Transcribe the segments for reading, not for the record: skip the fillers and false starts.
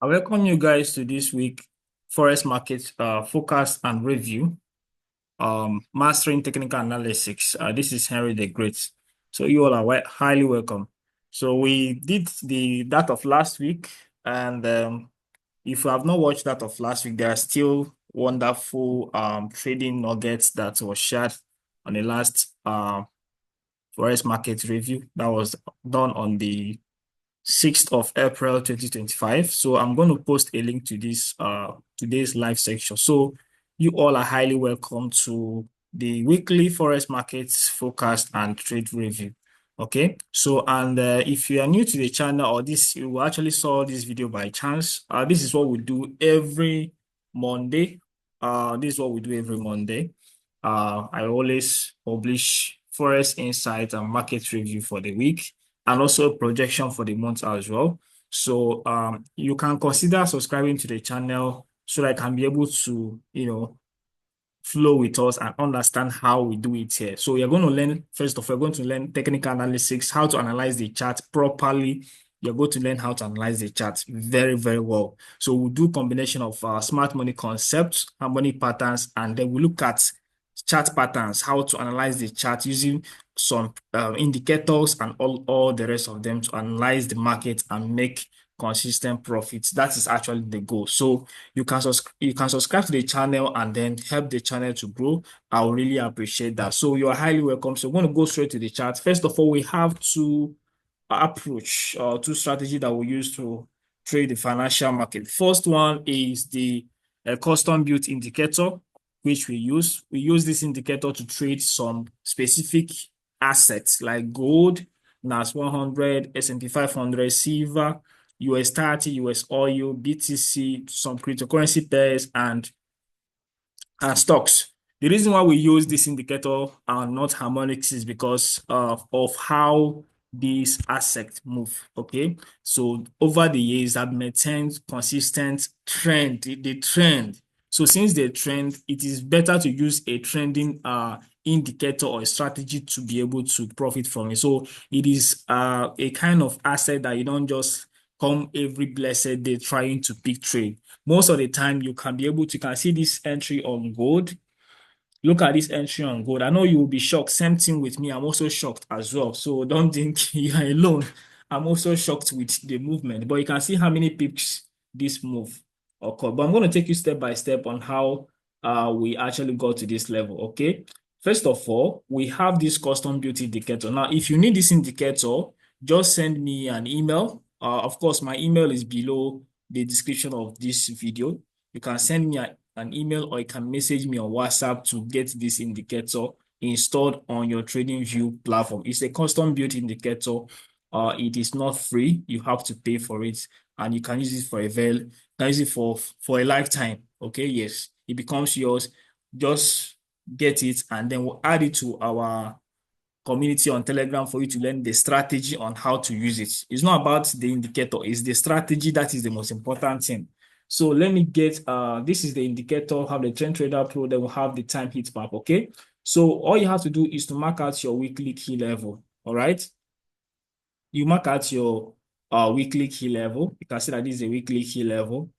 I welcome you guys to this week Forex Market Focus and Review, Mastering Technical Analysis. This is Henry the Great. So you all are highly welcome. So we did that of last week, and if you have not watched that of last week, there are still wonderful trading nuggets that was shared on the last Forex Market Review that was done on the 6th of April 2025. So I'm going to post a link to this today's live section. So you all are highly welcome to the weekly forex markets forecast and trade review. Okay, so and if you are new to the channel or you actually saw this video by chance, this is what we do every Monday. This is what we do every Monday. I always publish forex insight and market review for the week, and also projection for the month as well. So you can consider subscribing to the channel so that I can be able to, flow with us and understand how we do it here. So you're going to learn, first of all, we're going to learn technical analysis, how to analyze the chart properly. You're going to learn how to analyze the chart very, very well. So we'll do combination of smart money concepts, harmonic patterns, and then we look at chart patterns, how to analyze the chart using some indicators and all the rest of them to analyze the market and make consistent profits. That is actually the goal. So you can subscribe to the channel and then help the channel to grow. I will really appreciate that. So you are highly welcome. So we're going to go straight to the chart. First of all, we have two two strategies that we use to trade the financial market. First one is the custom built indicator, which we use. We use this indicator to trade some specific assets like gold, Nas100, S&P 500, silver, US 30, US oil, BTC, some cryptocurrency pairs, and stocks. The reason why we use this indicator and not harmonics is because of how these assets move. Okay, so over the years, I've maintained consistent trend. The trend. So since the trend, it is better to use a trending indicator or a strategy to be able to profit from it. So it is a kind of asset that you don't just come every blessed day trying to pick trade. Most of the time, you can see this entry on gold. Look at this entry on gold. I know you will be shocked. Same thing with me. I'm also shocked as well. So don't think you are alone. I'm also shocked with the movement. But you can see how many pips this move occurred. But I'm going to take you step by step on how we actually got to this level. Okay. First of all, we have this custom built indicator. Now, if you need this indicator, just send me an email. Of course, my email is below the description of this video. You can send me an email or you can message me on WhatsApp to get this indicator installed on your TradingView platform. It's a custom built indicator. It is not free. You have to pay for it, and you can use it for a lifetime. Okay, yes, it becomes yours. Just get it, and then we'll add it to our community on Telegram for you to learn the strategy on how to use it. It's not about the indicator, it's the strategy that is the most important thing. So let me get, this is the indicator, have the Trend Trader Pro, then we'll have the time heat map, okay? So all you have to do is to mark out your weekly key level, all right? You mark out your weekly key level. You can see that this is a weekly key level.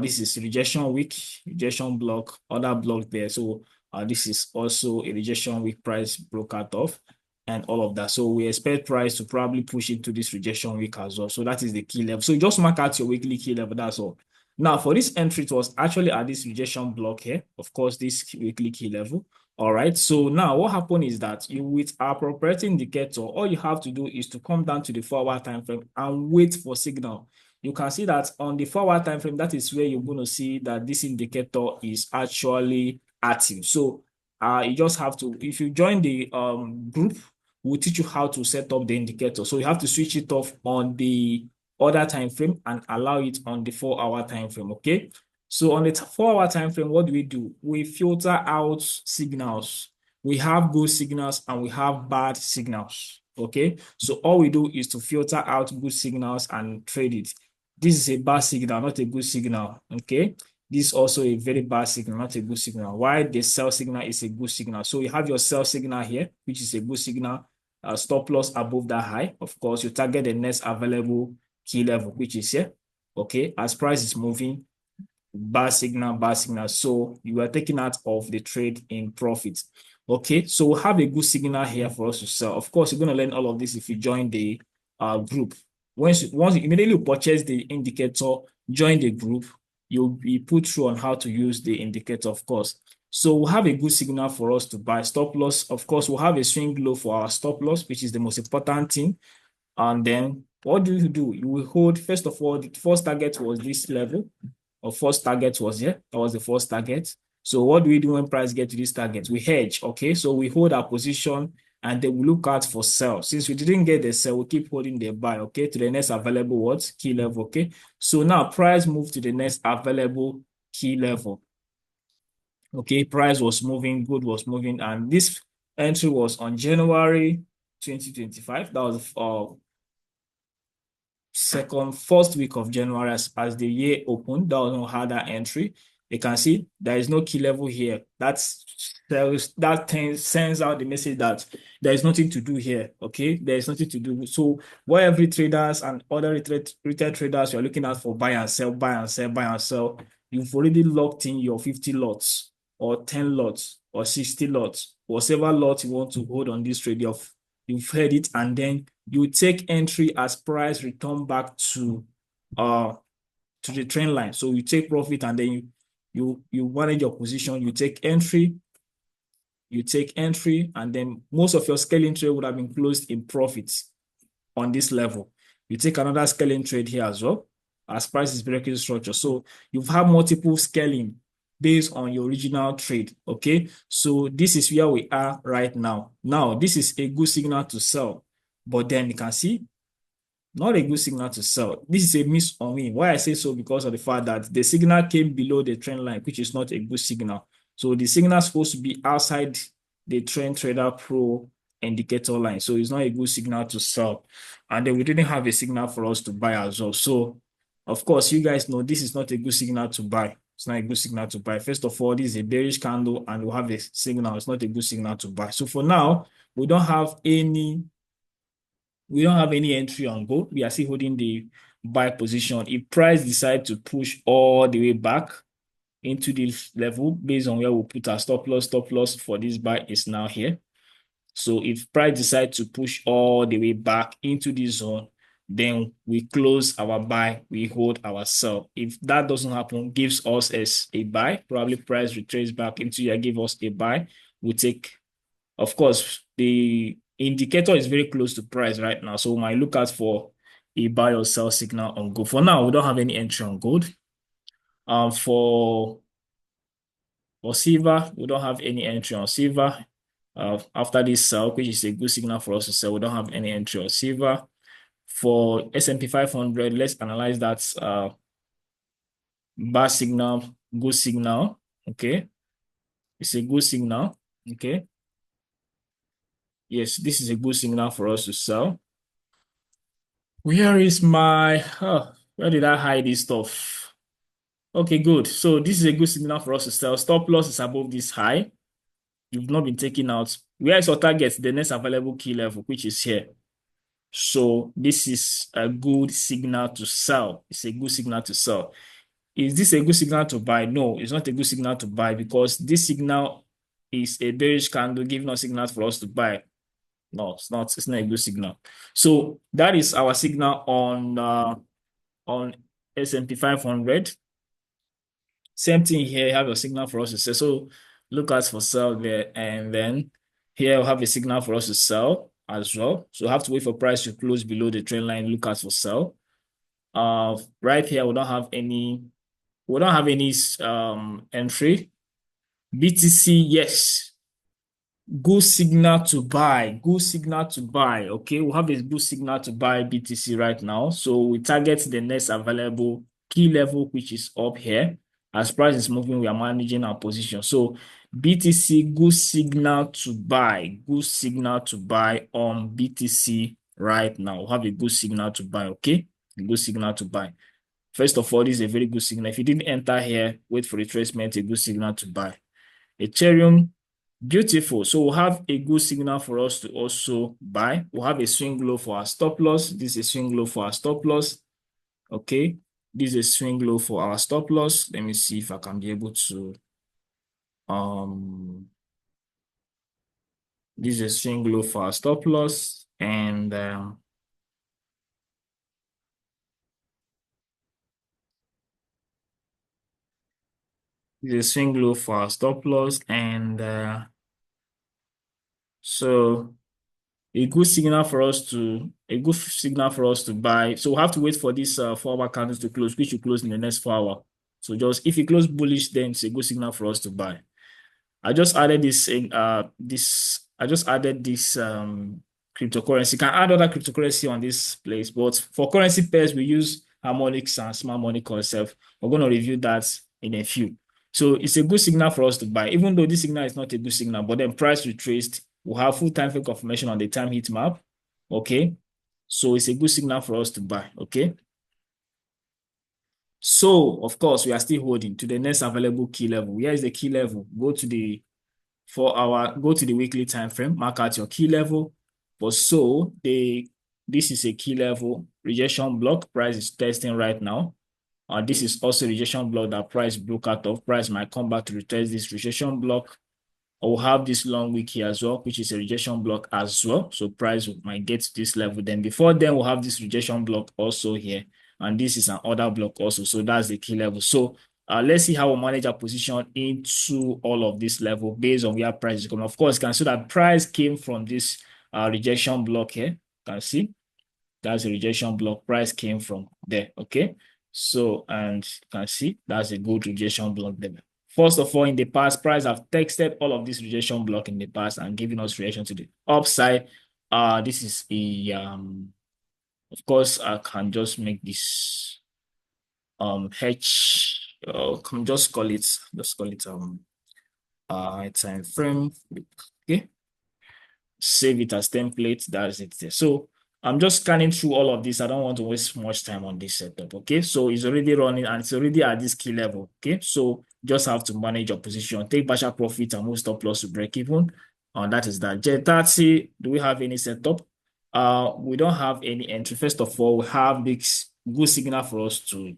This is rejection week, rejection block, other block there. So this is also a rejection week price broke out of and all of that. So we expect price to probably push into this rejection week as well. So that is the key level. So you just mark out your weekly key level, that's all. Now for this entry, it was actually at this rejection block here. Of course, this weekly key level. All right. So now what happened is that with our proprietary indicator, all you have to do is to come down to the 4-hour time frame and wait for signal. You can see that on the 4-hour time frame, that is where you're going to see that this indicator is actually active. So you just have to, if you join the group, we'll teach you how to set up the indicator. So you have to switch it off on the other time frame and allow it on the 4-hour time frame. Okay. So on the 4-hour time frame, what do? We filter out signals. We have good signals and we have bad signals. Okay. So all we do is to filter out good signals and trade it. This is a bad signal, not a good signal. Okay. This is also a very bad signal, not a good signal. Why the sell signal is a good signal? So you have your sell signal here, which is a good signal. Stop loss above that high. Of course, you target the next available key level, which is here. Okay, as price is moving, buy signal. So you are taking out of the trade in profit. Okay, so we'll have a good signal here for us to sell. Of course, you're going to learn all of this if you join the group. Once you immediately purchase the indicator, join the group, you'll be put through on how to use the indicator, of course. So we'll have a good signal for us to buy. Stop loss, of course, we'll have a swing low for our stop loss, which is the most important thing. And then what do you do? You will hold, first of all, the first target was this level. Our first target was here. That was the first target. So what do we do when price get to this target? We hedge, okay? So we hold our position and then we look out for sell. Since we didn't get the sell, we keep holding the buy, okay? To the next available what? Key level, okay? So now price moved to the next available key level. Okay, price was moving, good was moving, and this entry was on January 2025. That was first week of January as the year opened. That was no harder entry. You can see there is no key level here. That sends out the message that there is nothing to do here. Okay, there is nothing to do. So what every traders and other retail traders you're looking at for buy and sell, buy and sell, buy and sell, you've already locked in your 50 lots or 10 lots or 60 lots, whatever lot you want to hold on this trade. You've heard it, and then you take entry as price return back to the trend line. So you take profit and then you manage your position. You take entry, and then most of your scaling trade would have been closed in profits on this level. You take another scaling trade here as well, as price is breaking structure. So you've had multiple scaling based on your original trade. Okay, so this is where we are right now. Now, this is a good signal to sell, but then you can see not a good signal to sell. This is a miss on me. Why I say so? Because of the fact that the signal came below the trend line, which is not a good signal. So the signal is supposed to be outside the trend trader pro indicator line. So it's not a good signal to sell. And then we didn't have a signal for us to buy as well. So of course, you guys know this is not a good signal to buy. It's not a good signal to buy. First of all, this is a bearish candle and we'll have a signal. It's not a good signal to buy. So for now, we don't have any entry on gold. We are still holding the buy position. If price decide to push all the way back into this level based on where we put our stop loss for this buy is now here. So if price decide to push all the way back into this zone, then we close our buy, we hold our sell. If that doesn't happen, gives us as a buy, probably price retrace back into here, give us a buy. We take, of course, the indicator is very close to price right now. So we might look out for a buy or sell signal on gold. For now, we don't have any entry on gold. For silver, we don't have any entry on silver. After this sell, which is a good signal for us to sell, we don't have any entry on silver. For S&P 500, let's analyze that bad signal, good signal. Okay, it's a good signal. Okay, yes, this is a good signal for us to sell. Where is my, where did I hide this stuff? Okay, good. So this is a good signal for us to sell. Stop loss is above this high. You've not been taken out. Where is your target? The next available key level, which is here. So this is a good signal to sell. It's a good signal to sell. Is this a good signal to buy? No, it's not a good signal to buy because this signal is a bearish candle giving us signals for us to buy. No, it's not a good signal. So that is our signal on S&P 500. Same thing here, you have a signal for us to sell. So look out for sell there, and then here we have a signal for us to sell as well. So we have to wait for price to close below the trend line, look out for sell. Right here, we don't have any entry. BTC, yes. Good signal to buy. Good signal to buy. Okay, we have a good signal to buy BTC right now. So we target the next available key level, which is up here. As price is moving, we are managing our position. So BTC, good signal to buy. Good signal to buy on BTC right now. We have a good signal to buy. Okay, a good signal to buy. First of all, this is a very good signal. If you didn't enter here, wait for retracement, a good signal to buy. Ethereum, beautiful. So we'll have a good signal for us to also buy. We'll have a swing low for our stop loss. This is a swing low for our stop loss. Okay. This is a swing low for our stop loss. Let me see if I can be able to this is a swing low for our stop loss, and this is a swing low for our stop loss, and so a good signal for us to buy. So we have to wait for this 4-hour candles to close, which will close in the next 4 hours. So just if it close bullish, then it's a good signal for us to buy. I just added this cryptocurrency. You can add other cryptocurrency on this place, but for currency pairs, we use Harmonic and smart money concept. We're going to review that in a few. So it's a good signal for us to buy, even though this signal is not a good signal, but then price retraced. We'll have full time frame confirmation on the time heat map. Okay. So it's a good signal for us to buy. Okay. So, of course, we are still holding to the next available key level. Where is the key level? Go to the weekly time frame, mark out your key level. But so this is a key level rejection block. Price is testing right now. This is also rejection block that price broke out of. Price might come back to retest this rejection block. We'll have this long wick here as well, which is a rejection block as well. So price might get to this level. Then before then, we'll have this rejection block also here. And this is an order block also. So that's the key level. So let's see how we manage our position into all of this level based on where price is coming. Of course, you can see that price came from this rejection block here. You can see that's a rejection block. Price came from there. Okay. So, and you can see that's a good rejection block there. First of all, in the past, price have tested all of this rejection block in the past and given us reaction to the upside. This is a of course, I can just make this H can just call it time frame. Okay, save it as template. That's it there. So I'm just scanning through all of this. I don't want to waste much time on this setup. Okay, so it's already running and it's already at this key level. Okay, so just have to manage your position, take partial profit and move stop loss to break even. That is that. J30, do we have any setup? We don't have any entry. First of all, we have this good signal for us to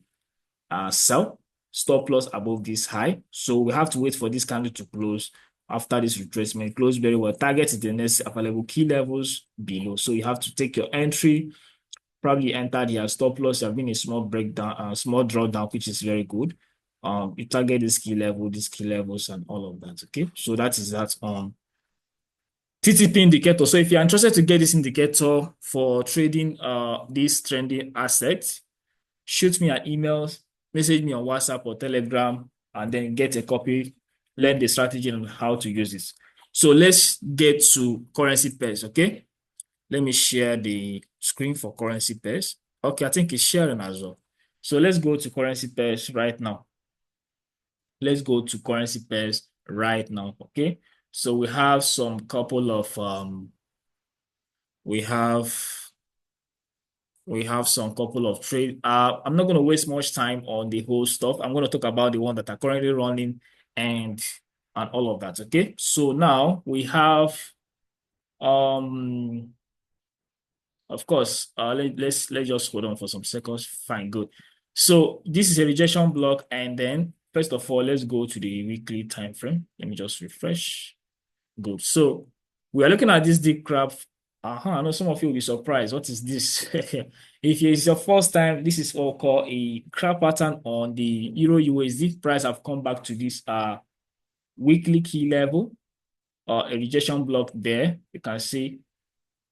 sell, stop loss above this high. So we have to wait for this candle to close after this retracement. Close very well. Target is the next available key levels below. So you have to take your entry, probably enter the stop loss. You have been a small breakdown, small drawdown, which is very good. You target this key level, these key levels, and all of that. Okay, so that is that on TTP indicator. So if you're interested to get this indicator for trading these trending assets, shoot me an email, message me on WhatsApp or Telegram, and then get a copy, learn the strategy on how to use it. So let's get to currency pairs, okay? Let me share the screen for currency pairs. Okay, I think it's sharing as well. So let's go to currency pairs right now. Let's go to currency pairs right now, okay? So we have some couple of, we have some couple of trade. I'm not going to waste much time on the whole stuff. I'm going to talk about the one that are currently running and all of that. Okay. So now we have, of course, let's just hold on for some seconds. Fine, good. So this is a rejection block, and then first of all, let's go to the weekly time frame. Let me just refresh. Good. So we are looking at this deep graph. I know some of you will be surprised. What is this? If it's your first time, this is all called a crab pattern on the Euro USD. Price have come back to this weekly key level, a rejection block there. You can see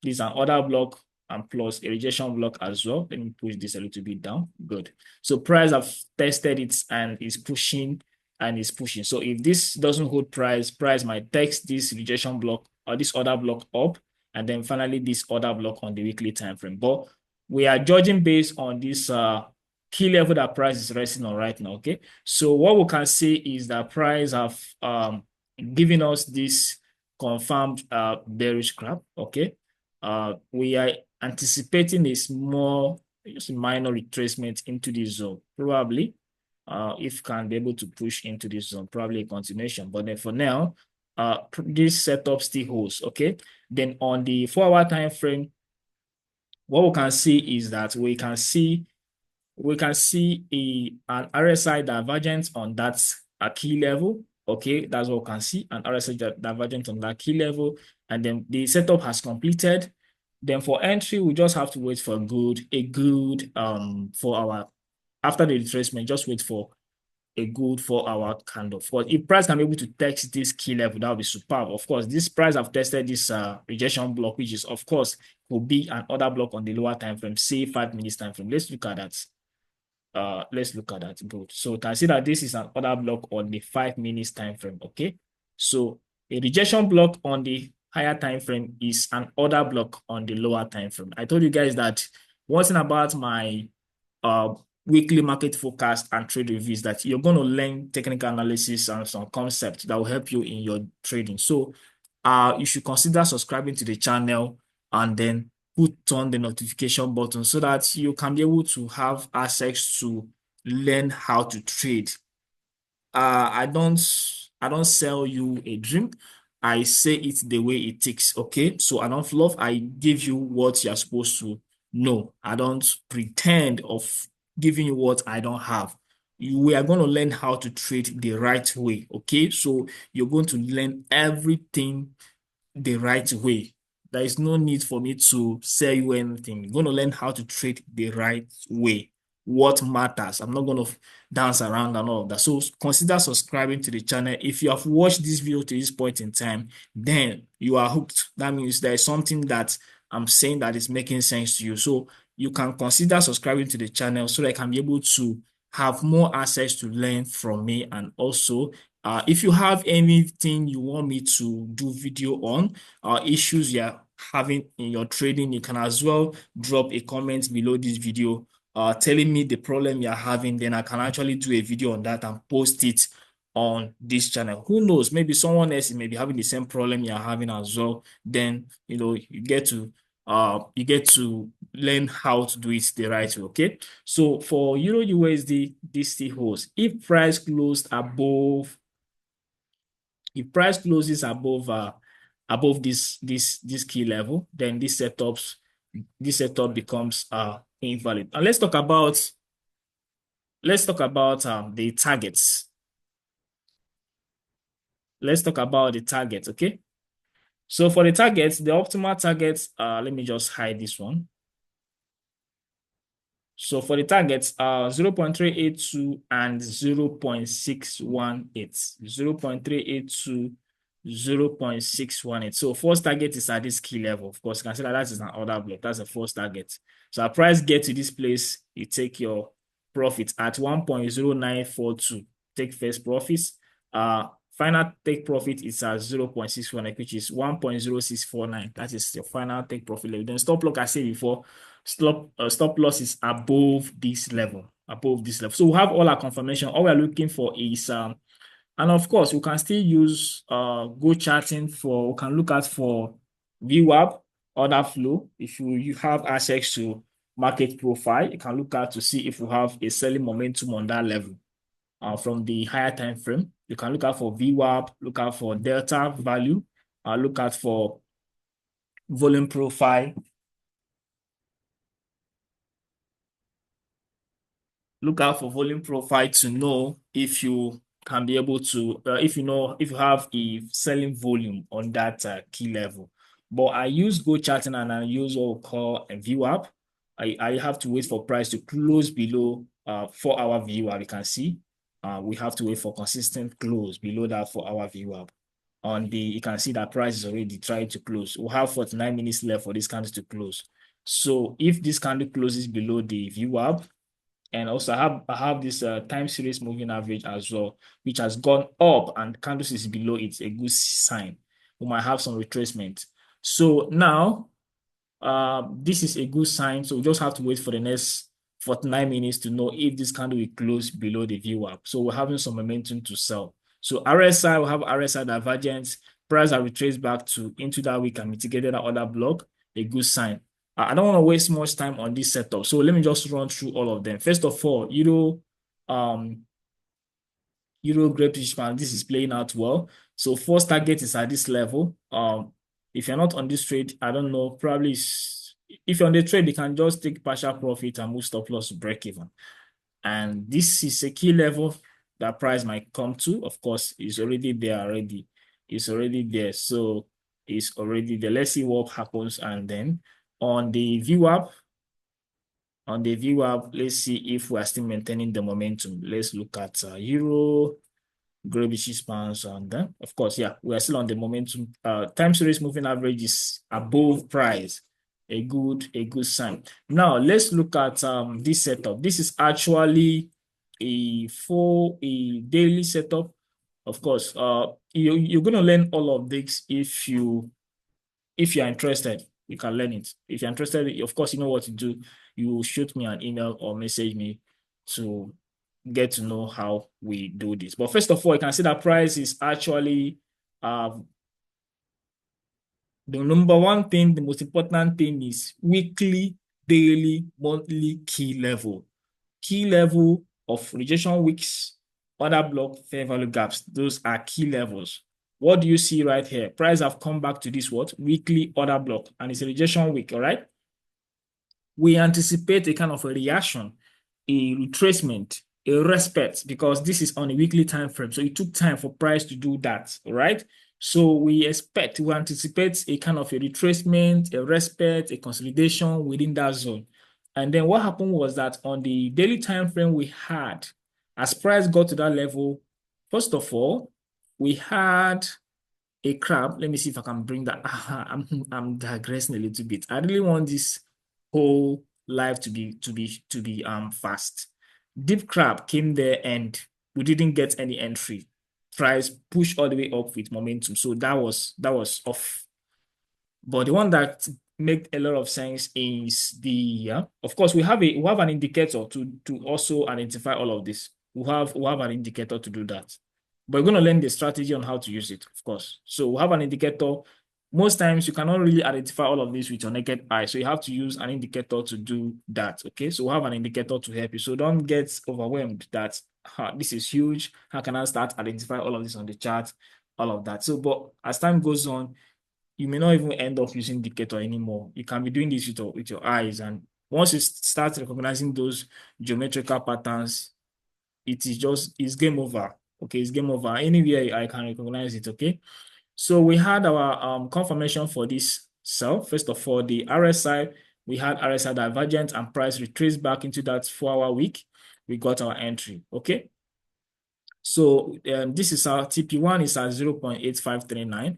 this is an order block and plus a rejection block as well. Let me push this a little bit down. Good. So price have tested it and is pushing and is pushing. So if this doesn't hold price might test this rejection block or this order block up, and then finally this order block on the weekly time frame. But we are judging based on this key level that price is resting on right now. Okay. So what we can see is that price have given us this confirmed bearish graph. Okay. We are anticipating a small, just a minor retracement into this zone, probably. If can be able to push into this zone, probably a continuation. But then for now, this setup still holds. Okay. Then on the 4-hour time frame, what we can see is that we we can see an RSI divergence on that key level. Okay, that's what we can see, an RSI divergence on that key level, and then the setup has completed. Then for entry, we just have to wait for a good for our after the retracement, just wait for a good 4 hour candle. Of course, if price can be able to test this key level, that would be superb. Of course, this price have tested this rejection block, which is of course will be an other block on the lower time frame, say 5 minutes time frame. Let's look at that. Let's look at that. Good. So you can see that this is an other block on the 5 minutes time frame. Okay. So a rejection block on the higher time frame is an other block on the lower time frame. I told you guys that one thing about my weekly market forecast and trade reviews that you're going to learn technical analysis and some concepts that will help you in your trading. So you should consider subscribing to the channel and then put on the notification button so that you can be able to have access to learn how to trade. I don't sell you a dream. I say it the way it is. Okay, so I don't fluff. I give you what you're supposed to know. I don't pretend of giving you what I don't have. We are going to learn how to trade the right way. Okay, so you're going to learn everything the right way. There is no need for me to sell you anything. You're going to learn how to trade the right way. What matters. I'm not going to dance around and all of that. So consider subscribing to the channel. If you have watched this video to this point in time, then you are hooked. That means there is something that I'm saying that is making sense to you. So you can consider subscribing to the channel so that I can be able to have more access to learn from me. And also, if you have anything you want me to do video on, issues you're having in your trading, you can as well drop a comment below this video telling me the problem you're having. Then I can actually do a video on that and post it on this channel. Who knows, maybe someone else may be having the same problem you're having as well. Then you get to learn how to do it the right way. Okay, so for Euro USD this still holds. If price closes above this key level, then this setup becomes invalid. And let's talk about the targets. Let's talk about the targets. Okay, so for the targets, the optimal targets, let me just hide this one. So for the targets, 0.382 and 0.618. 0.382, 0.618. So first target is at this key level. Of course, you can see that is an order block. That's the first target. So our price get to this place, you take your profit at 1.0942. Take first profits. Final take profit is at 0.618, which is 1.0649. That is your final take profit level. Then stop loss, I said before, stop loss is above this level. So we have all our confirmation. All we are looking for is and of course we can still use go charting we can look at for VWAP, order flow. If you have access to market profile, you can look at to see if we have a selling momentum on that level. From the higher time frame, you can look out for VWAP, look out for delta value, look out for volume profile. Look out for volume profile to know if you can be able to, if you have a selling volume on that key level. But I use go charting and I use what we call a VWAP. I have to wait for price to close below 4-hour VWAP. You can see we have to wait for consistent close below that 4-hour VWAP. You can see that price is already trying to close. We'll have 49 minutes left for this candle to close. So if this candle closes below the VWAP, and also I have this time series moving average as well, which has gone up and candles is below, it's a good sign. We might have some retracement. So now this is a good sign. So we just have to wait for the next 49 minutes to know if this candle will close below the VWAP. So we're having some momentum to sell. So RSI, we have RSI divergence. Price are retraced back into that week and mitigated that other block, a good sign. I don't want to waste much time on this setup. So let me just run through all of them. First of all, DGREATFX, this is playing out well. So first target is at this level. If you're not on this trade, I don't know, probably if you're on the trade, you can just take partial profit and move stop loss to break even. And this is a key level that price might come to. Of course, it's already there already. It's already there. So it's already there. Let's see what happens. And then on the VWAP, let's see if we are still maintaining the momentum. Let's look at Euro, British pounds, and then, of course, yeah, we are still on the momentum. Time series moving average is above price. A good sign. Now let's look at this setup. This is actually a daily setup. Of course, you're going to learn all of this if you're interested. You can learn it. If you're interested, of course, you know what to do. You shoot me an email or message me to get to know how we do this. But first of all, you can see that price is actually the number one thing, the most important thing is weekly, daily, monthly key level. Key level of rejection wicks, order block, fair value gaps. Those are key levels. What do you see right here? Price have come back to this what? Weekly order block, and it's a rejection wick, all right? We anticipate a kind of a reaction, a retracement, a respect, because this is on a weekly time frame. So it took time for price to do that, all right? So we anticipate a kind of a retracement, a respect, a consolidation within that zone. And then what happened was that on the daily time frame we had, as price got to that level, first of all, we had a crab. Let me see if I can bring that. I'm digressing a little bit. I really want this whole live to be fast. Deep crab came there and we didn't get any entry. Price pushed all the way up with momentum. So that was off. But the one that made a lot of sense is of course we have an indicator to also identify all of this. We have an indicator to do that. But we're going to learn the strategy on how to use it, of course. So we have an indicator. Most times you cannot really identify all of this with your naked eye. So you have to use an indicator to do that. Okay. So we have an indicator to help you. So don't get overwhelmed that this is huge. How can I start identify all of this on the chart? All of that. So, but as time goes on, you may not even end up using indicator anymore. You can be doing this with your eyes. And once you start recognizing those geometrical patterns, it's game over. Okay, it's game over. Anywhere I can recognize it. Okay. So we had our confirmation for this sell. First of all, the RSI, we had RSI divergent and price retraced back into that 4-hour week. We got our entry. Okay. So this is our TP1 is at 0.8539.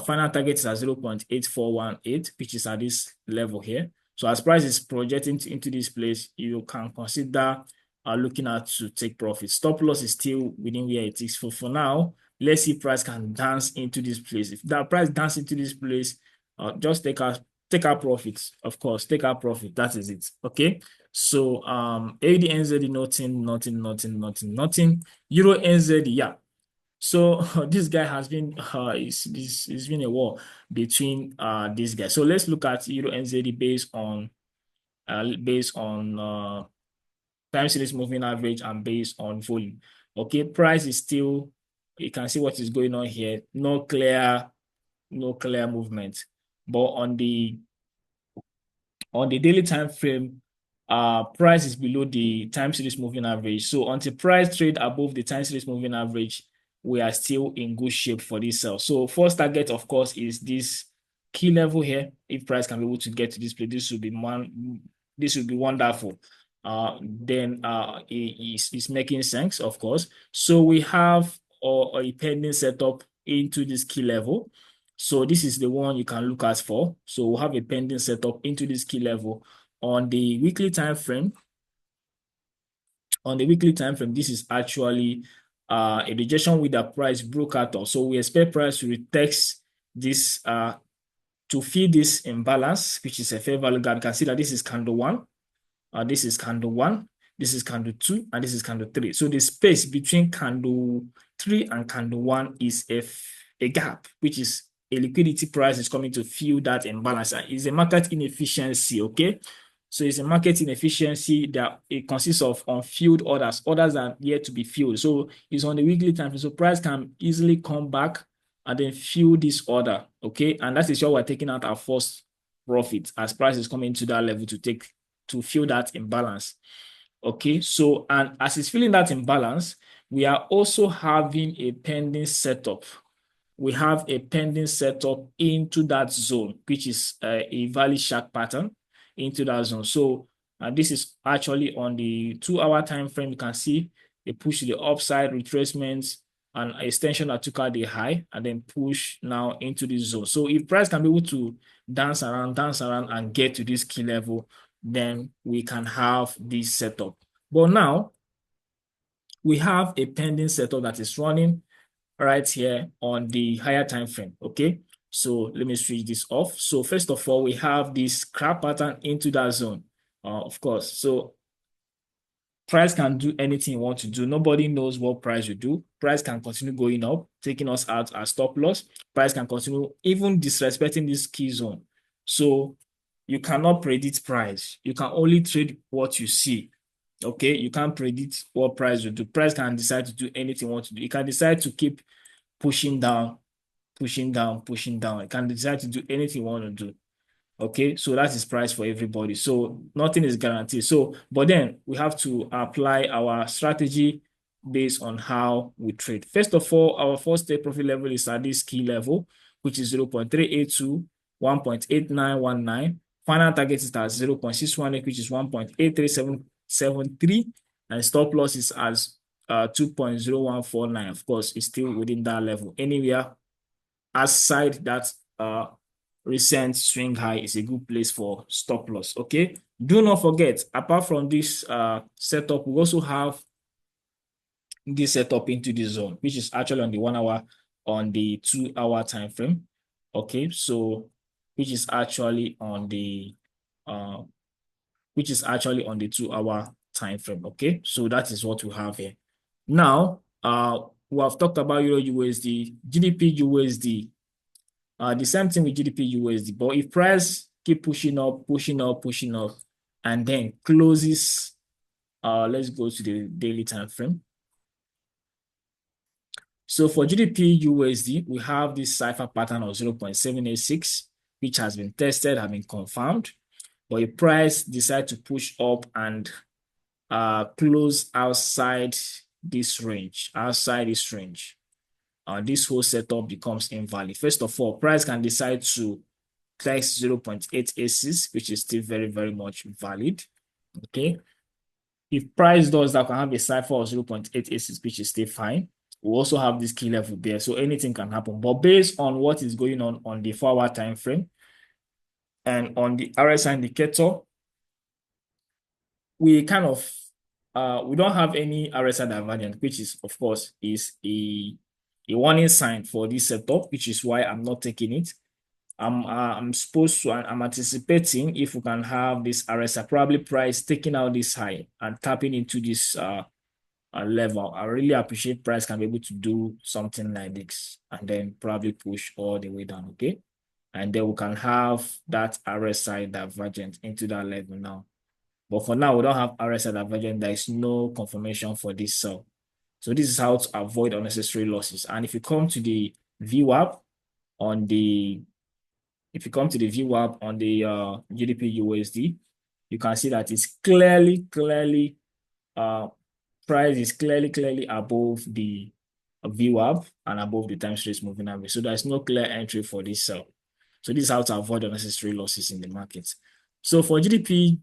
Final target is at 0.8418, which is at this level here. So as price is projecting into this place, you can consider looking at to take profit. Stop loss is still within where it is. For now, let's see if price can dance into this place. If that price dance into this place, just take our profits. Of course, take our profit. That is it. Okay. So AUD/NZD nothing. Euro/NZD, yeah. So this guy has been it's been a war between these guys. So let's look at Euro/NZD based on time series moving average and based on volume. Okay, price is still, you can see what is going on here. No clear movement. But on the daily time frame, price is below the time series moving average. So until price trade above the time series moving average, we are still in good shape for this sell. So first target, of course, is this key level here. If price can be able to get to this place, this would be wonderful. Then it's making sense, of course. So we have a pending setup into this key level. So this is the one you can look at for. So we'll have a pending setup into this key level on the weekly time frame. On the weekly time frame, this is actually a rejection with the price broke out of. So we expect price to retest this to fill this imbalance, which is a fair value gap. You can see that this is candle 1. This is candle 1, this is candle 2, and this is candle 3. So the space between candle 3 and candle 1 is a gap, which is a liquidity price is coming to fill that imbalance. It's a market inefficiency, okay? So it's a market inefficiency that it consists of unfilled orders that are yet to be filled. So it's on the weekly time frame. So price can easily come back and then fill this order, okay? And that is why we're taking out our first profit as price is coming to that level to fill that imbalance. Okay, so and as it's filling that imbalance, we are also having a pending setup. We have a pending setup into that zone, which is a value shark pattern into that zone. So this is actually on the 2-hour time frame. You can see a push to the upside, retracements, and extension that took out the high, and then push now into this zone. So if price can be able to dance around, and get to this key level, then we can have this setup. But now we have a pending setup that is running right here on the higher time frame. Okay, so let me switch this off. So first of all, we have this crab pattern into that zone, of course. So price can do anything you want to do. Nobody knows what price will do. Price can continue going up, taking us out as stop loss. Price can continue even disrespecting this key zone. So you cannot predict price. You can only trade what you see. Okay, you can't predict what price will do. Price can decide to do anything you want to do. You can decide to keep pushing down, pushing down, pushing down. You can decide to do anything you want to do. Okay, so that is price for everybody. So nothing is guaranteed. So, but then we have to apply our strategy based on how we trade. First of all, our first take profit level is at this key level, which is 0.382, 1.8919. Final target is at 0.618, which is 1.83773, and stop loss is as 2.0149. Of course, it's still within that level. Anywhere outside that recent swing high is a good place for stop loss. Okay, do not forget, apart from this setup, we also have this setup into the zone, which is actually on the 1 hour, on the 2-hour time frame. Okay, so which is actually on the 2-hour time frame. Okay, so that is what we have here. Now we have talked about Euro USD, GDP USD. The same thing with GDP USD. But if price keep pushing up, and then closes, let's go to the daily time frame. So for GDP USD, we have this cipher pattern of 0.786, which has been tested, have been confirmed. But if price decide to push up and close outside this range, this whole setup becomes invalid. First of all, price can decide to test 0.886, which is still very, very much valid. Okay. If price does that, can have a cipher of 0.886, which is still fine. We also have this key level there, so anything can happen. But based on what is going on the 4-hour time frame and on the RSI indicator, we kind of we don't have any RSI divergence, which is, of course, is a warning sign for this setup, which is why I'm not taking it. I'm anticipating if we can have this RSI, probably price taking out this high and tapping into this level. I really appreciate price can be able to do something like this and then probably push all the way down. Okay, and then we can have that RSI divergent into that level now. But for now, we don't have RSI divergent. There is no confirmation for this sell. So this is how to avoid unnecessary losses. And if you come to the VWAP on the GDP USD, you can see that it's clearly price is clearly above the VWAP and above the time series moving average. So there's no clear entry for this sell. So this is how to avoid unnecessary losses in the market. So for GDP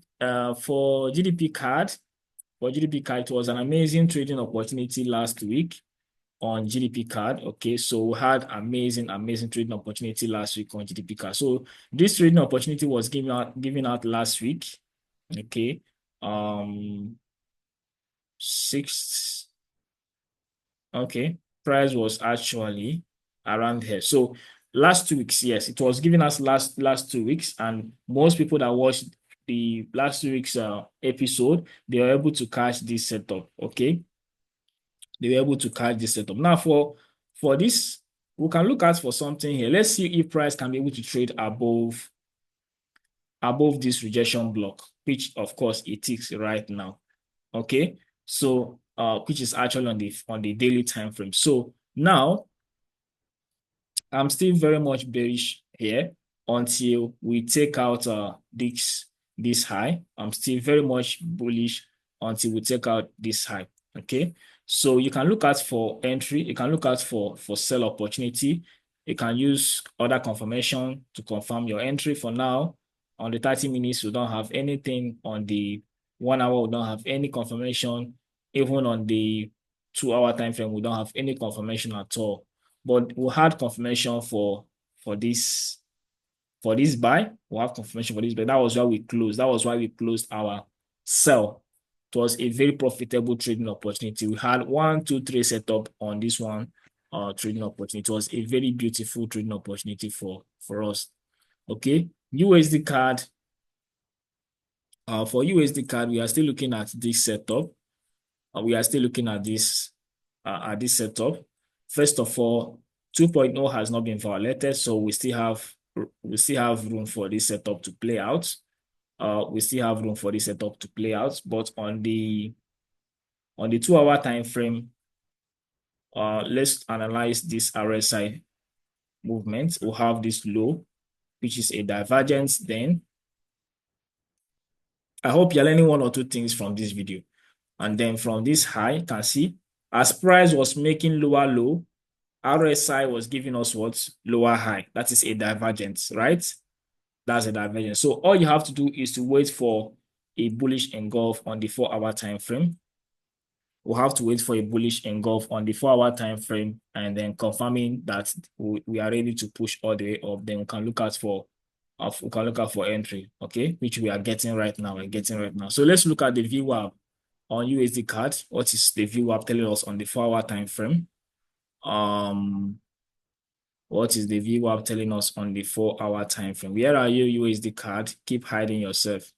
card, it was an amazing trading opportunity last week on GDP card. Okay, so we had amazing trading opportunity last week on GDP card. So this trading opportunity was given out last week. Okay, 6th. Okay, price was actually around here. So last 2 weeks, yes, it was given us last 2 weeks, and most people that watched the last 2 weeks episode, they were able to catch this setup. Okay, they were able to catch this setup. Now for this, we can look at for something here. Let's see if price can be able to trade above this rejection block, which of course it is right now. Okay, so which is actually on the daily time frame. So now I'm still very much bearish here until we take out this high. I'm still very much bullish until we take out this high. Okay, so you can look at for entry, you can look at for sell opportunity. You can use other confirmation to confirm your entry. For now, on the 30 minutes, we don't have anything. On the 1 hour, we don't have any confirmation. Even on the 2 hour time frame, we don't have any confirmation at all. But we had confirmation for this buy. We have confirmation for this buy. That was why we closed. That was why we closed our sell. It was a very profitable trading opportunity. We had 1, 2, 3 setup on this one trading opportunity. It was a very beautiful trading opportunity for us. Okay, USD card. For USD card, we are still looking at this setup. We are still looking at this setup. First of all, 2.0 has not been violated, so we still have room for this setup to play out. We still have room for this setup to play out, but on the 2 hour time frame, let's analyze this RSI movement. We'll have this low, which is a divergence. Then I hope you're learning 1 or 2 things from this video. And then from this high, you can see as price was making lower low, RSI was giving us what? Lower high. That is a divergence, right? That's a divergence. So all you have to do is to wait for a bullish engulf on the 4 hour time frame. We'll have to wait for a bullish engulf on the 4 hour time frame, and then confirming that we are ready to push all the way up. Then we can look out for entry, okay, which we are getting right now. So let's look at the VWAP on USD card. What is the VWAP telling us on the 4 hour time frame? What is the VWAP telling us on the 4 hour time frame? Where are you, USD card? Keep hiding yourself.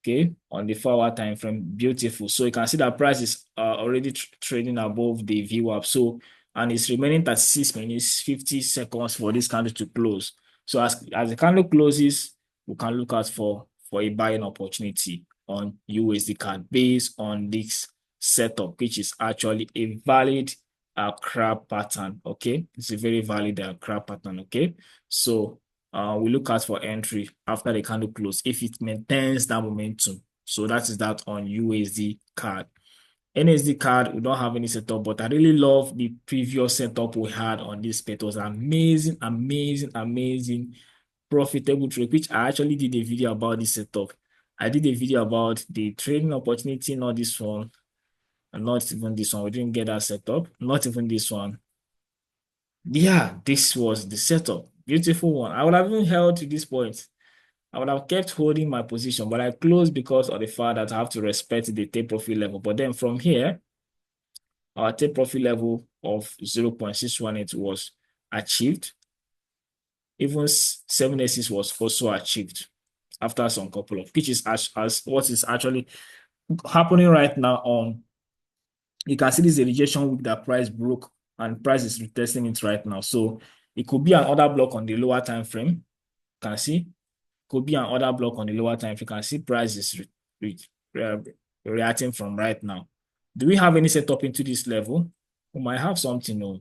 Okay, on the 4 hour time frame, beautiful. So you can see that price is already trading above the VWAP. So, and it's remaining 36 minutes, 50 seconds for this candle to close. So as the candle closes, we can look out for a buying opportunity on USD card based on this setup, which is actually a valid crab pattern. Okay, it's a very valid crab pattern. Okay, so we look out for entry after the candle close if it maintains that momentum. So that is that on USD card. NSD card, we don't have any setup, but I really love the previous setup we had on this pet. It was amazing, profitable trade, which I actually did a video about this setup. I did a video about the trading opportunity, not this one, and not even this one. We didn't get that setup, not even this one. Yeah, this was the setup. Beautiful one. I would have even held to this point. I would have kept holding my position, but I closed because of the fact that I have to respect the take profit level. But then from here, our take profit level of 0.618 was achieved. Even 786 was also achieved after some couple of, which is as what is actually happening right now on. You can see this is a rejection week that price broke and price is retesting it right now. So it could be another block on the lower time frame. You can see could be another block on the lower time frame. You can see price is reacting from right now. Do we have any setup into this level? We might have something. No.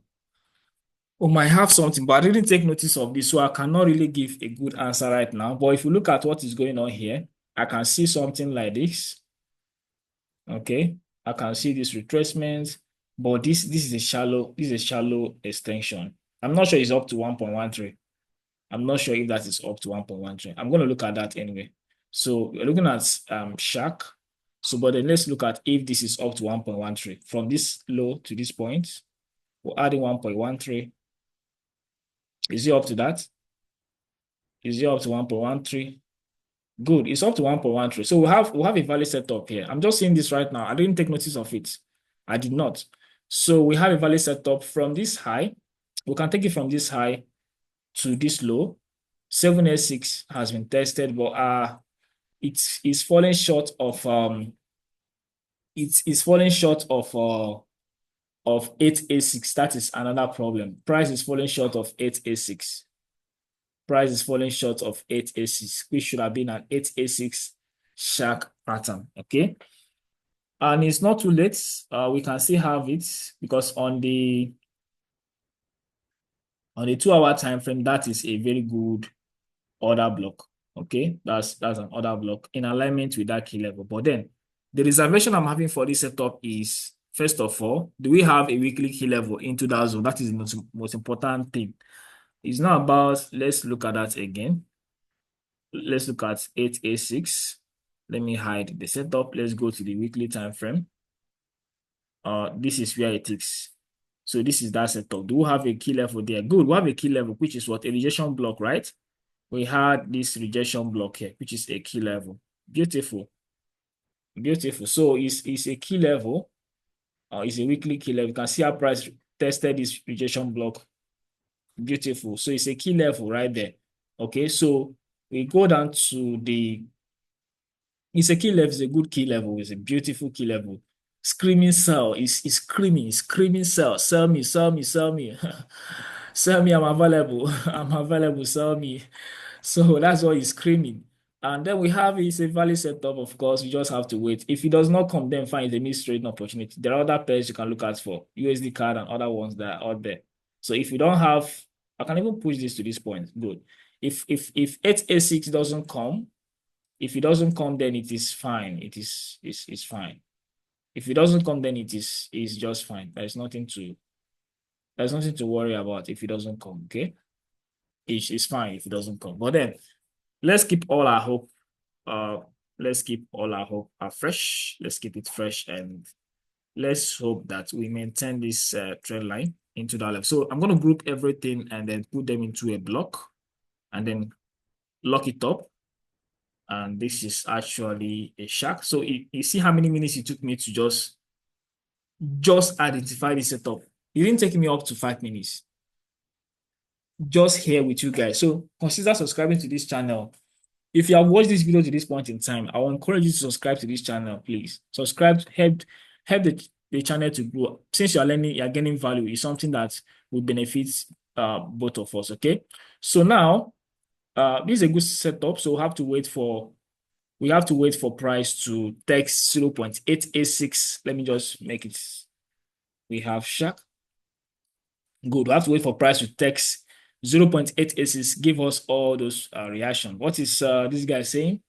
We might have something, but I didn't take notice of this, so I cannot really give a good answer right now. But if you look at what is going on here, I can see something like this. Okay, I can see this retracement, but this is a shallow extension. I'm not sure it's up to 1.13. I'm not sure if that is up to 1.13. I'm going to look at that anyway. So we're looking at Shark. So, but then let's look at if this is up to 1.13. From this low to this point, we're adding 1.13. Is it up to that? Is it up to 1.13? Good. It's up to 1.13. So we have a valid setup here. I'm just seeing this right now. I didn't take notice of it. I did not. So we have a valid setup from this high. We can take it from this high to this low. 786 has been tested, but it's falling short of it's falling short of 886. That is another problem. Price is falling short of 886. Price is falling short of 886, which should have been an 886 shark pattern. Okay, and it's not too late. We can still have it because on the 2 hour time frame, that is a very good order block. Okay, that's an order block in alignment with that key level. But then the reservation I'm having for this setup is, first of all, do we have a weekly key level into that zone? That is the most important thing. It's not about, let's look at that again. Let's look at 8A6. Let me hide the setup. Let's go to the weekly time frame. This is where it is. So this is that setup. Do we have a key level there? Good. We have a key level, which is what? A rejection block, right? We had this rejection block here, which is a key level. Beautiful. Beautiful. So it's a key level. It's a weekly key level. You can see our price tested this rejection block. Beautiful. So it's a key level right there. Okay. So we go down to it's a key level. It's a good key level. It's a beautiful key level. Screaming sell. It's screaming sell. Sell me, sell me, sell me. Sell me, I'm available. I'm available. Sell me. So that's what he's screaming. And then we have it's a value setup, of course. You just have to wait. If it does not come, then fine, it's a missed trading opportunity. There are other pairs you can look at for USD card and other ones that are out there. So if you don't have, I can even push this to this point. Good. If 8A6 doesn't come, if it doesn't come, then it is fine. It's fine. If it doesn't come, then it's just fine. There's nothing to worry about if it doesn't come. Okay. It's fine if it doesn't come. But then let's keep all our hope. Let's keep all our hope fresh. Let's keep it fresh, and let's hope that we maintain this trend line into that level. So I'm going to group everything and then put them into a block and then lock it up. And this is actually a shark. So you see how many minutes it took me to just identify the setup. It didn't take me up to 5 minutes. Just here with you guys. So consider subscribing to this channel. If you have watched this video to this point in time, I will encourage you to subscribe to this channel, please. Subscribe, help the channel to grow. Since you are learning, you are gaining value. It's something that will benefit both of us. Okay. So now, this is a good setup. So we have to wait for price to text 0.886. Let me just make it. We have shark. Good. We have to wait for price to text 0.886. Give us all those reaction. What is this guy saying?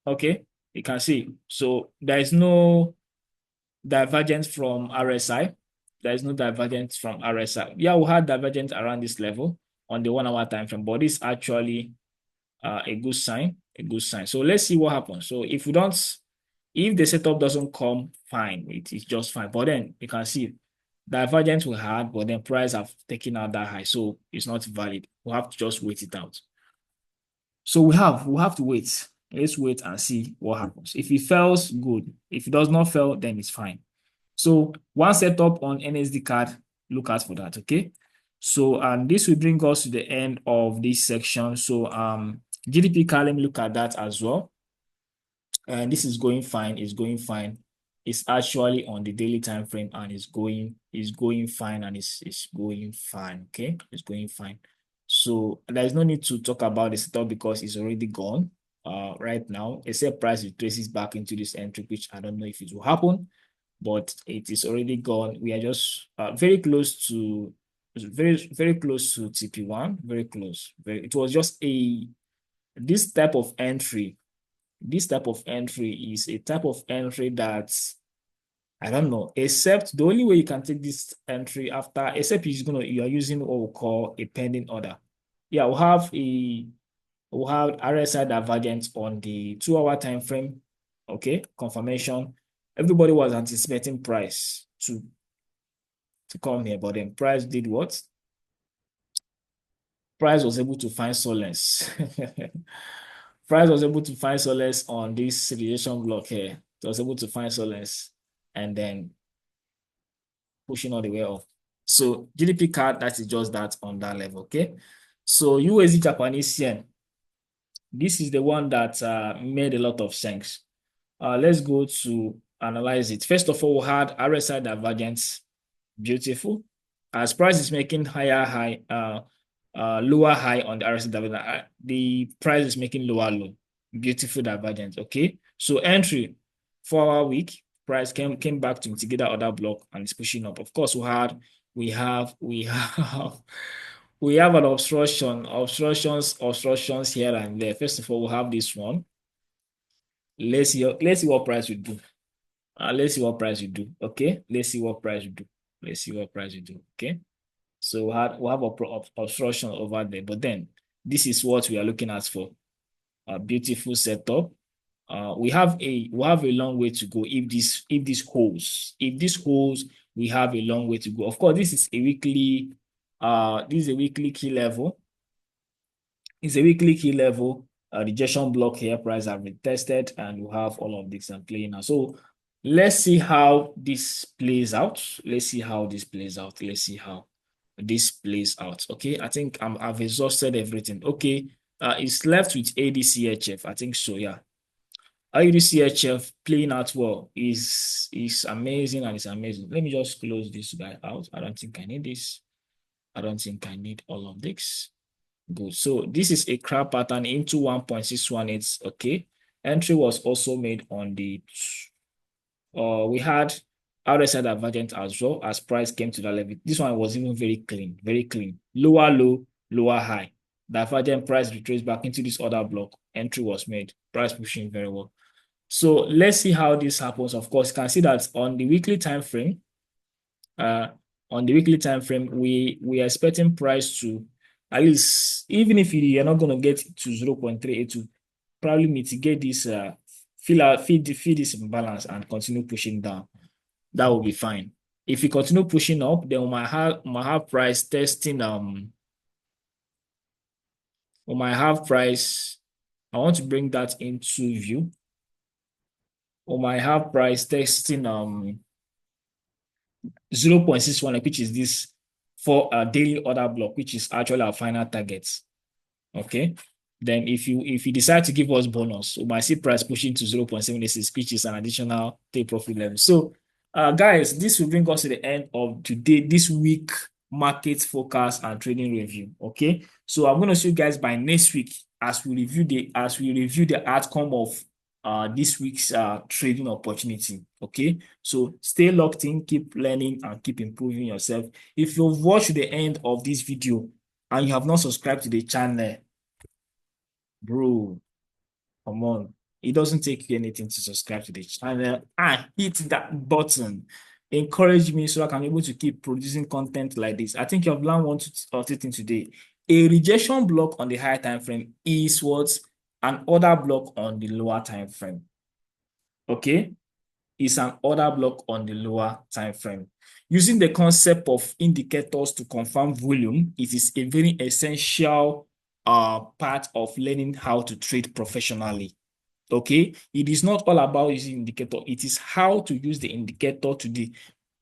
Okay, you can see. So there is no divergence from RSI. There is no divergence from RSI. Yeah, we had divergence around this level on the 1 hour time frame, but this is actually a good sign. A good sign. So let's see what happens. So if the setup doesn't come, fine, it is just fine. But then you can see divergence we had, but then price have taken out that high, so it's not valid. We have to just wait it out. So we have to wait. Let's wait and see what happens. If it fails, good. If it does not fail, then it's fine. So one setup on NSD card, look out for that. Okay. So this will bring us to the end of this section. So GDP card, let me look at that as well. And this is going fine. It's going fine. It's actually on the daily time frame and it's going fine, and it's going fine. Okay, it's going fine. So there's no need to talk about the setup because it's already gone right now, except price retraces back into this entry, which I don't know if it will happen, but it is already gone. We are just very close to TP1, very close. It was just this type of entry. This type of entry is a type of entry that I don't know, except the only way you can take this entry after, except you are using what we call a pending order. Yeah, we'll have RSI divergence on the 2 hour time frame. Okay, confirmation. Everybody was anticipating price to come here, but then price did what? Price was able to find solace. Price was able to find solace on this rejection block here. It was able to find solace and then pushing all the way up. So GDP card, that is just that on that level. Okay. So USD Japanese yen. This is the one that made a lot of sense. Let's go to analyze it. First of all, we had RSI divergence. Beautiful. As price is making lower high on the RSI divergence, the price is making lower low. Beautiful divergence. Okay. So entry 4 hour week, price came back to mitigate that other block and it's pushing up. Of course, we have we have an obstructions here and there. First of all, we'll have this one. Let's see what price we do. Let's see what price we do. Okay, let's see what price we do. Let's see what price we do. Okay, so we'll have a obstruction over there, but then this is what we are looking at for a beautiful setup. We have a long way to go if this holds. If this holds, we have a long way to go. Of course, this is a weekly key level. It's a weekly key level. Rejection block here, price have been tested, and we have all of this and playing now. So let's see how this plays out. Let's see how this plays out. Let's see how this plays out. Okay, I think I've exhausted everything. Okay, it's left with ADCHF. I think so. Yeah, ADCHF playing out well is amazing, and it's amazing. Let me just close this guy out. I don't think I need this. I don't think I need all of this. Good. So this is a crab pattern into 1.618. Okay. Entry was also made on the we had RSI divergent as well as price came to that level. This one was even very clean, very clean. Lower low, lower high. Divergent price retraced back into this other block. Entry was made. Price pushing very well. So let's see how this happens. Of course, you can see that on the weekly time frame, we are expecting price to at least, even if you're not going to get to 0.382, probably mitigate this, feed this imbalance and continue pushing down. That will be fine. If you continue pushing up, then we might have price testing. We might have price. I want to bring that into view. We might have price testing 0.61, which is this for a daily order block, which is actually our final target. Okay. Then if you decide to give us bonus, we might see price pushing to 0.76, which is an additional take profit level. So guys, this will bring us to the end of this week market forecast and trading review. Okay. So I'm going to see you guys by next week as we review the outcome of this week's trading opportunity. Okay, so stay locked in, keep learning, and keep improving yourself. If you've watched the end of this video and you have not subscribed to the channel, bro, come on, it doesn't take you anything to subscribe to the channel and hit that button. Encourage me so I can be able to keep producing content like this. I think you have learned one or two things today. A rejection block on the higher time frame is what an order block on the lower time frame. Okay, it's an order block on the lower time frame. Using the concept of indicators to confirm volume, it is a very essential part of learning how to trade professionally. Okay, it is not all about using indicator. It is how to use the indicator to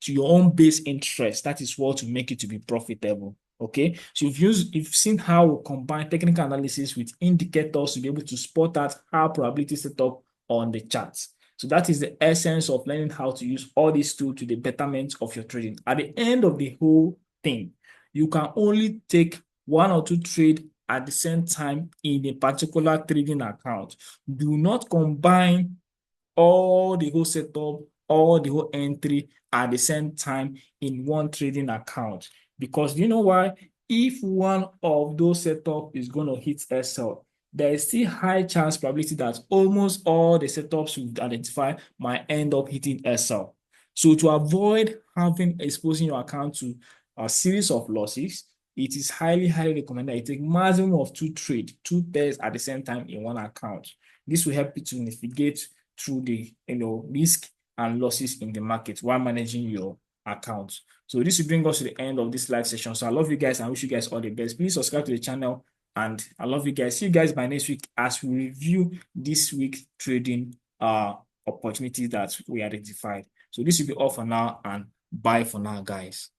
your own base interest. That is what will make it to be profitable. Okay, so you've seen how we combine technical analysis with indicators to be able to spot out how probability set up on the charts. So that is the essence of learning how to use all these tools to the betterment of your trading. At the end of the whole thing, you can only take one or two trades at the same time in a particular trading account. Do not combine all the whole setup, all the whole entry at the same time in one trading account. Because you know why? If one of those setup is going to hit SL, there is still high chance probability that almost all the setups you identify might end up hitting SL. So to avoid exposing your account to a series of losses, it is highly recommended that you take maximum of two pairs at the same time in one account. This will help you to navigate through the risk and losses in the market while managing your account. So this will bring us to the end of this live session. So I love you guys and wish you guys all the best. Please subscribe to the channel and I love you guys. See you guys by next week as we review this week's trading opportunities that we identified. So this will be all for now and bye for now, guys.